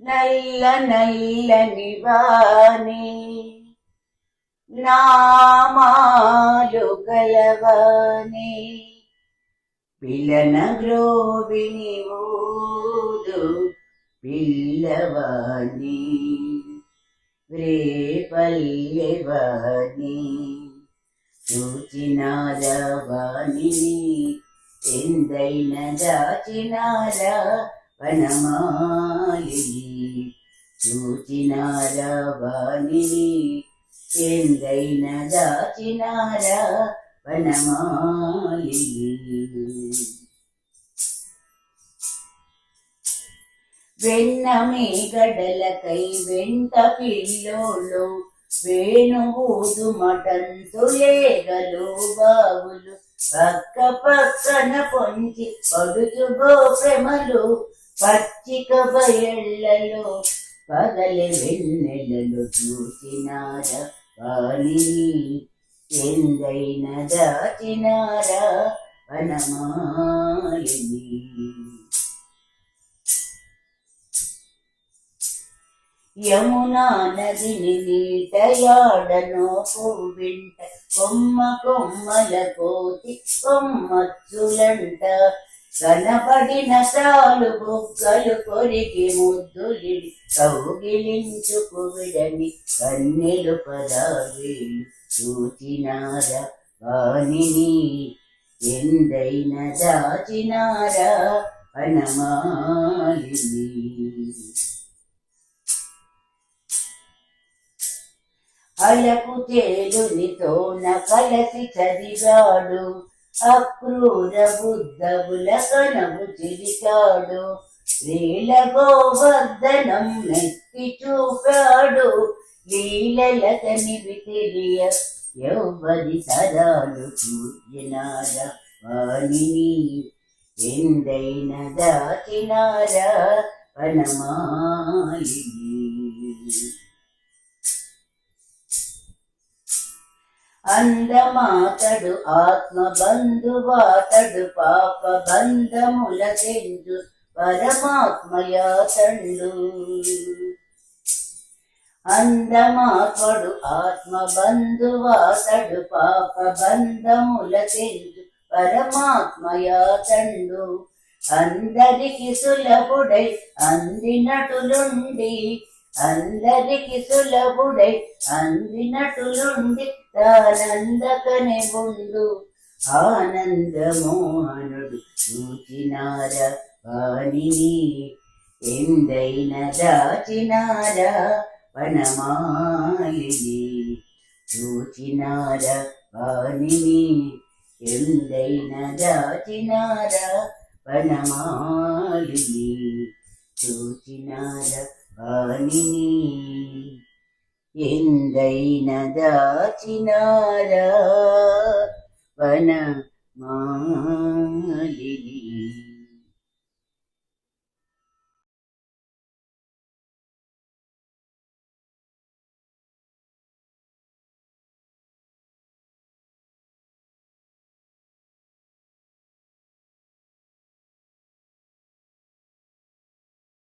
నల్ల నల్లని వాణి నామాలు గలవాణి పిలన గ్రోవిని ఊదు పిల్లవాణి రేపల్లెవాణి చూచినారవాణి ఎందైన దాచినారా వనమాలిని చూచినారవాణి ఎందైన దాచినారా వనమాలిని వెన్నమే గడలకై వెంట పిల్లోళ్ళు వేణువుదు మటంతులేగలు బావులు పక్క పక్కన పొంచి పడుచు గోప్రమలు పచ్చిక బయళ్ళలో పగలి వెన్నెలలో చూసినార వాణి ఎందైన దాచినారా వనమాలిని యమునా నదిని నీటయాడనో పువ్వింట కొమ్మ కొమ్మల కోతి కొమ్మచ్చులంట కనపడిన చాలు బుగ్గలు కొరికి ముద్దులిడి కౌగిలించుకు విడని కన్నెలు పదావేలు చూచినార వాణిని ఎందైన దాచినారా వనమాలిని అలకు తేలునితోన కలసి చదివాడు అక్రూర బుద్ధబుల కనవు చిలికాడు లీల గోవర్ధనం నెత్తి చూపాడు లీలల కనివి తెలియ ఎవ్వరి తరాలు చూచినార వాణిని ఎందైన దాచినారా వనమాలిని అందమాతడు ఆత్మబంధువాతడు పాప బంధముల తెంజు పరమాత్మయాతండు అందమాతడు ఆత్మబంధువాతడు పాప బంధముల తెంజు పరమాత్మయాతండు అందరికి సులభుడై అందినటులుండి అందరికి సులభుడై అందినటులుండి తానందకనే ఉండు ఆనందమోహనుడు చూచినార వాణిని ఎందైన దాచినారా వనమాలిని చూచినార వాణిని ఎందైన దాచినారా వనమాలిని చూచినార వాణిని ఎందైన దాచినారా వనమాలిని.